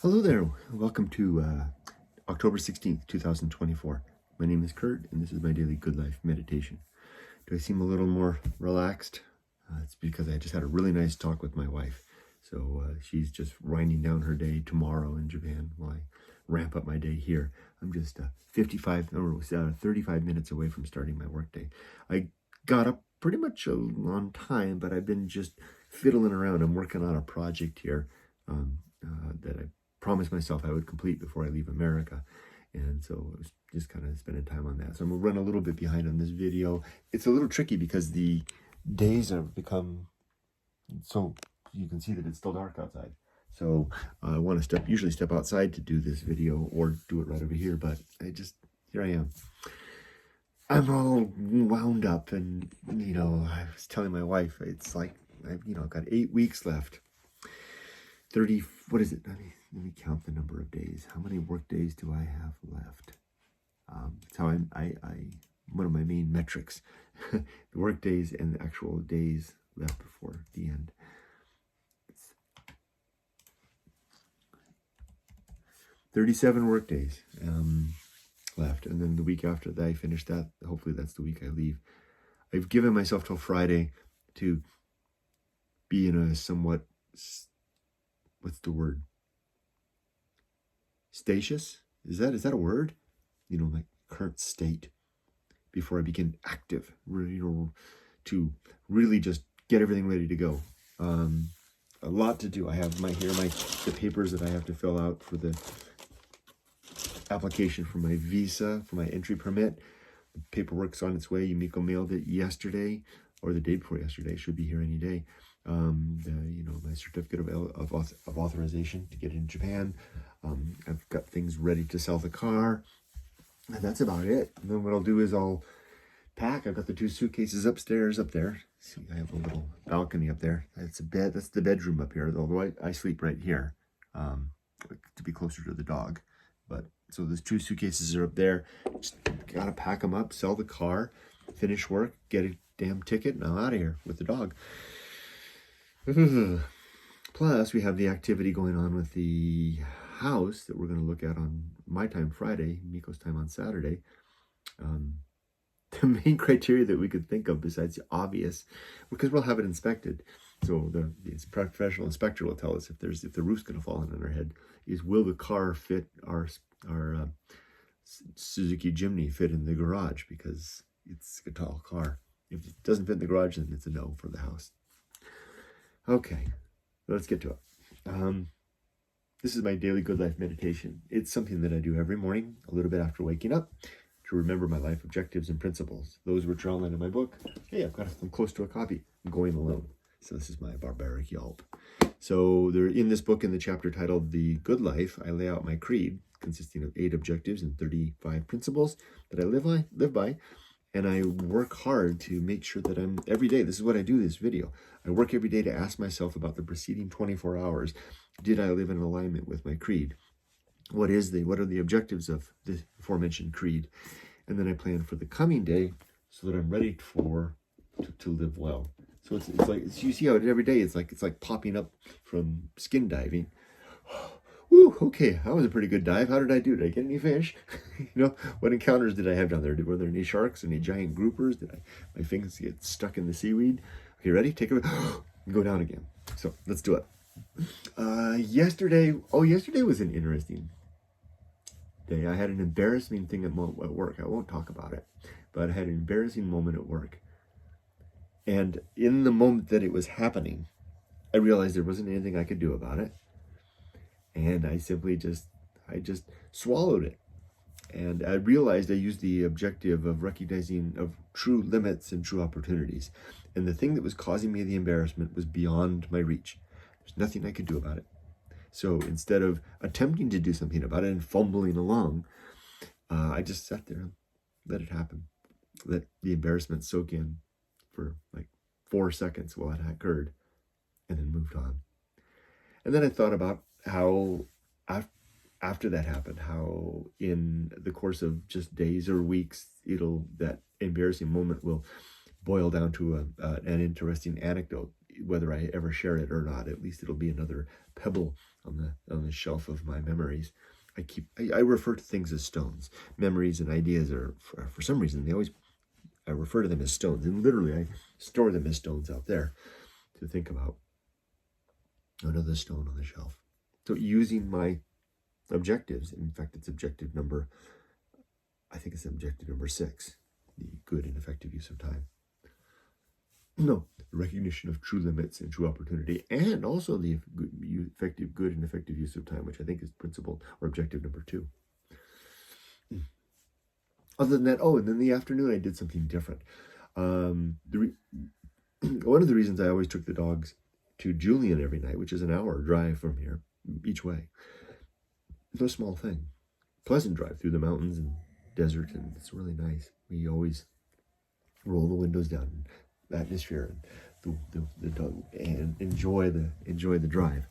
Hello there. Welcome to October 16th, 2024. My name is Kurt, and this is my daily Good Life meditation. Do I seem a little more relaxed? It's because I just had a really nice talk with my wife. So she's just winding down her day tomorrow in Japan while I ramp up my day here. I'm just 35 minutes away from starting my workday. I got up pretty much on time, but I've been just fiddling around. I'm working on a project here that I promised myself I would complete before I leave America. And so I was just kind of spending time on that. So I'm going to run a little bit behind on this video. It's a little tricky because the days have become so, you can see that it's still dark outside. So I want to usually step outside to do this video or do it right over here. But here I am. I'm all wound up and, I was telling my wife, it's like, I've got 8 weeks left. 30, what is it? Let me count the number of days. How many work days do I have left? That's how one of my main metrics, the work days and the actual days left before the end. 37 work days left. And then the week after that I finish that, hopefully that's the week I leave. I've given myself till Friday to be in a somewhat, what's the word? Statious? Is that a word? My current state before I begin active, to really just get everything ready to go. A lot to do. I have the papers that I have to fill out for the application for my visa, for my entry permit. The paperwork's on its way. Yumiko mailed it yesterday or the day before yesterday. It should be here any day. My certificate of authorization to get in Japan. I've got things ready to sell the car, and that's about it. And then what I'll do is I'll pack. I've got the 2 suitcases upstairs up there. See, I have a little balcony up there. That's a bed. That's the bedroom up here. Although I sleep right here to be closer to the dog. But so those 2 suitcases are up there. Just gotta pack them up, sell the car, finish work, get a damn ticket, and I'm out of here with the dog. Plus, we have the activity going on with the house that we're going to look at on my time Friday, Miko's time on Saturday. The main criteria that we could think of, besides the obvious, because we'll have it inspected. So the professional inspector will tell us if the roof's going to fall in on our head, is will the car fit our Suzuki Jimny fit in the garage, because it's a tall car. If it doesn't fit in the garage, then it's a no for the house. Okay, let's get to it. This is my daily Good Life meditation. It's something that I do every morning, a little bit after waking up, to remember my life objectives and principles. Those which are outlined in my book. Hey, I've got them close to a copy. I'm going alone. So this is my barbaric yelp. So in this book, in the chapter titled The Good Life, I lay out my creed, consisting of 8 objectives and 35 principles that I live by. And I work hard to make sure that every day, this is what I do this video. I work every day to ask myself about the preceding 24 hours. Did I live in alignment with my creed? What are the objectives of the aforementioned creed? And then I plan for the coming day so that I'm ready to live well. So it's like, you see how every day it's like popping up from skin diving. Woo, okay, that was a pretty good dive. How did I do? Did I get any fish? What encounters did I have down there? Were there any sharks, any giant groupers? My fingers get stuck in the seaweed? Okay, ready? Take it. Go down again. So let's do it. Yesterday was an interesting day. I had an embarrassing thing at work. I won't talk about it, but I had an embarrassing moment at work. And in the moment that it was happening, I realized there wasn't anything I could do about it. And I simply just swallowed it. And I realized I used the objective of recognizing of true limits and true opportunities. And the thing that was causing me the embarrassment was beyond my reach. There's nothing I could do about it. So instead of attempting to do something about it and fumbling along, I just sat there and let it happen. Let the embarrassment soak in for like 4 seconds while it occurred, and then moved on. And then I thought about how after that happened, how in the course of just days or weeks, that embarrassing moment will boil down to an interesting anecdote whether I ever share it or not. At least it'll be another pebble on the shelf of my memories. I refer to things as stones. Memories and ideas are, for some reason, I refer to them as stones. And literally, I store them as stones out there to think about. Another stone on the shelf. So using my objectives, in fact, it's objective number 6, the good and effective use of time. No, the recognition of true limits and true opportunity, and also the good and effective use of time, which I think is principle or objective number 2. Other than that, and then the afternoon I did something different. One of the reasons I always took the dogs to Julian every night, which is an hour drive from here each way. No small thing. Pleasant drive through the mountains and desert, and it's really nice. We always roll the windows down, the atmosphere, and the dog, and enjoy the drive.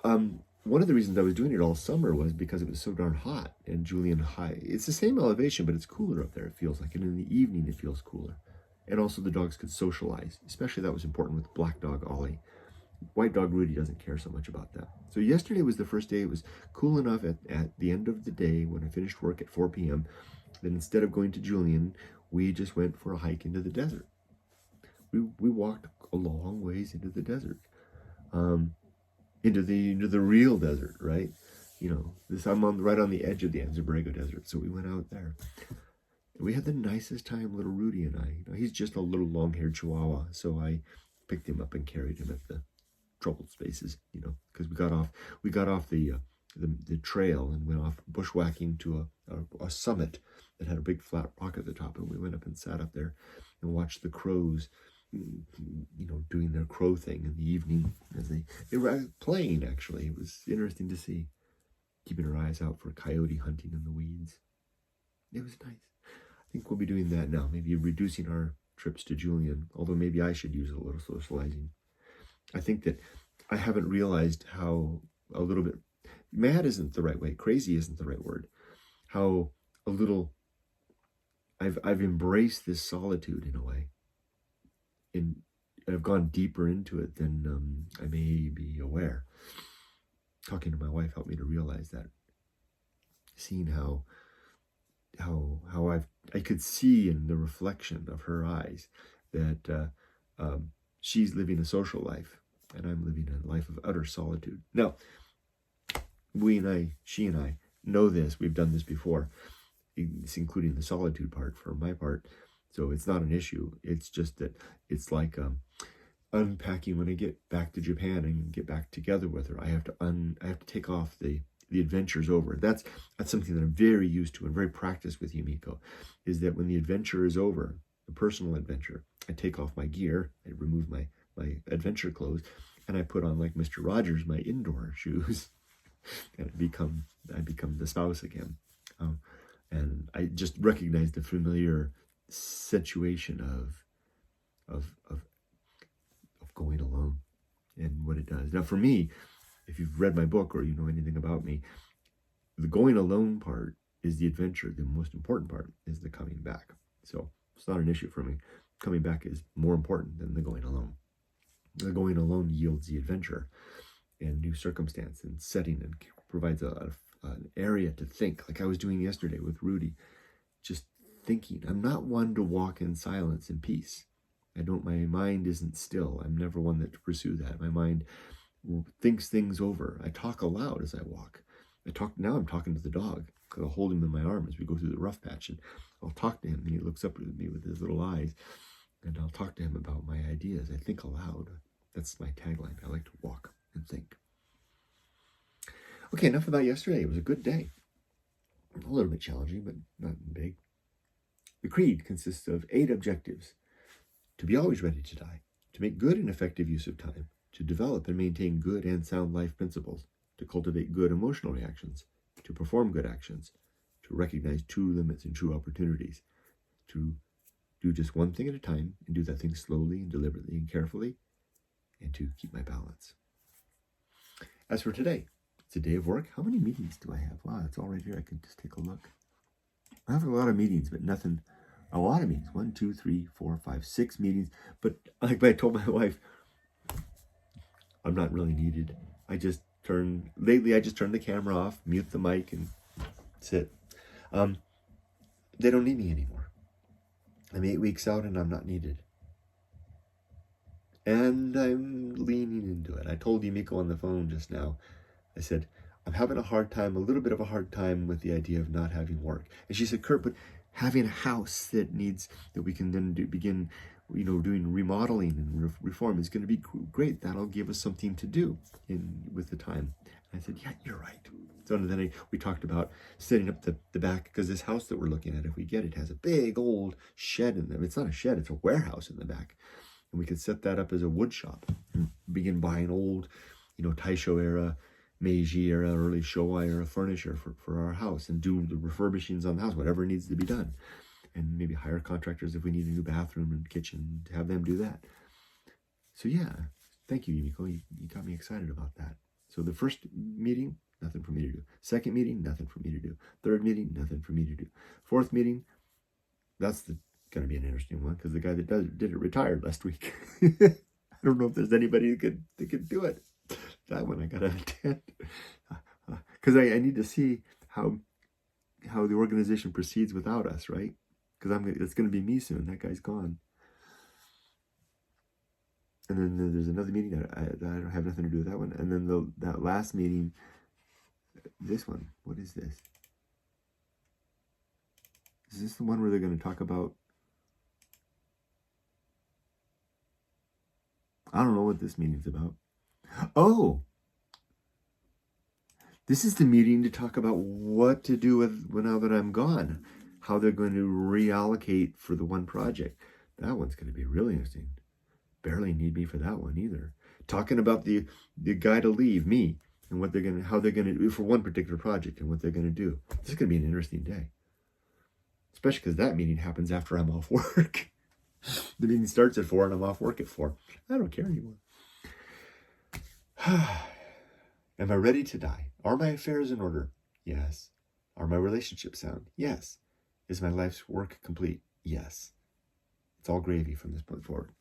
One of the reasons I was doing it all summer was because it was so darn hot, and Julian High. It's the same elevation, but it's cooler up there. It feels like, and in the evening it feels cooler. And also the dogs could socialize. Especially that was important with black dog Ollie. White dog Rudy doesn't care so much about that. So yesterday was the first day. It was cool enough at the end of the day when I finished work at 4 p.m. that instead of going to Julian, we just went for a hike into the desert. We walked a long ways into the desert, into the real desert, right? I'm right on the edge of the Anza-Borrego Desert, so we went out there. We had the nicest time, little Rudy and I. He's just a little long-haired Chihuahua, so I picked him up and carried him at the troubled spaces, because we got off the trail and went off bushwhacking to a summit that had a big flat rock at the top, and we went up and sat up there and watched the crows, doing their crow thing in the evening as they were playing. Actually, it was interesting to see, keeping our eyes out for coyote hunting in the weeds. It was nice. I think we'll be doing that now, maybe reducing our trips to Julian, although maybe I should use a little socializing. I think that I haven't realized how a little bit, mad isn't the right way, crazy isn't the right word, how a little I've embraced this solitude in a way, and I've gone deeper into it than I may be aware. Talking to my wife helped me to realize that, seeing how I could see in the reflection of her eyes that she's living a social life and I'm living a life of utter solitude. Now, she and I know this. We've done this before. It's including the solitude part for my part. So it's not an issue. It's just that it's like unpacking when I get back to Japan and get back together with her. I have to take off the adventure's over. That's something that I'm very used to and very practiced with Yumiko, is that when the adventure is over, the personal adventure, I take off my gear, I remove my adventure clothes, and I put on, like Mr. Rogers, my indoor shoes, and I become the spouse again. And I just recognize the familiar situation of going alone and what it does. Now, for me, if you've read my book or you know anything about me, the going alone part is the adventure. The most important part is the coming back. So it's not an issue for me. Coming back is more important than the going alone. The going alone yields the adventure and new circumstance and setting, and provides an area to think, like I was doing yesterday with Rudy, just thinking. I'm not one to walk in silence and peace. My mind isn't still. I'm never one that to pursue that. My mind thinks things over. I talk aloud as I walk. Now I'm talking to the dog, because I'll hold him in my arm as we go through the rough patch, and I'll talk to him, and he looks up at me with his little eyes, and I'll talk to him about my ideas. I think aloud. That's my tagline. I like to walk and think. Okay, enough about yesterday. It was a good day. A little bit challenging, but not big. The creed consists of 8 objectives: to be always ready to die, to make good and effective use of time, to develop and maintain good and sound life principles, to cultivate good emotional reactions, to perform good actions, to recognize true limits and true opportunities, to do just one thing at a time and do that thing slowly and deliberately and carefully, and to keep my balance. As for today, it's a day of work. How many meetings do I have? Wow, it's all right here. I can just take a look. I have a lot of meetings, but nothing. A lot of meetings. 1, 2, 3, 4, 5, 6 meetings. But like I told my wife, I'm not really needed. Lately I just turn the camera off, mute the mic, and sit. They don't need me anymore. I'm 8 weeks out and I'm not needed. And I'm leaning into it. I told Yumiko on the phone just now, I said, I'm having a little bit of a hard time with the idea of not having work. And she said, Kurt, but having a house that we can then begin, doing remodeling and reform is going to be great. That'll give us something to do with the time. And I said, yeah, you're right. So then we talked about setting up the back, because this house that we're looking at, if we get it, has a big old shed in them. It's not a shed, it's a warehouse in the back. And we could set that up as a wood shop and begin buying old, Taisho era, Meiji era, early Showa era furniture for our house, and do the refurbishings on the house, whatever needs to be done. And maybe hire contractors if we need a new bathroom and kitchen, to have them do that. So yeah, thank you, Yumiko. You got me excited about that. So the first meeting, nothing for me to do. Second meeting, nothing for me to do. Third meeting, nothing for me to do. Fourth meeting, that's going to be an interesting one, because the guy that did it retired last week. I don't know if there's anybody that could do it. That one I got to attend, because I need to see how the organization proceeds without us, right? Because it's going to be me soon. That guy's gone. And then there's another meeting that I don't have nothing to do with that one. And then that last meeting, this one, what is this? Is this the one where they're going to talk about, I don't know what this meeting's about. Oh, this is the meeting to talk about what to do now that I'm gone. How they're going to reallocate for the one project. That one's going to be really interesting. Barely need me for that one either. Talking about the guy to leave, me, and how they're going to do for one particular project and what they're going to do. This is going to be an interesting day. Especially because that meeting happens after I'm off work. The meeting starts at 4 and I'm off work at 4. I don't care anymore. Am I ready to die? Are my affairs in order? Yes. Are my relationships sound? Yes. Is my life's work complete? Yes. It's all gravy from this point forward.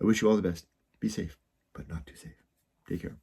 I wish you all the best. Be safe, but not too safe. Take care.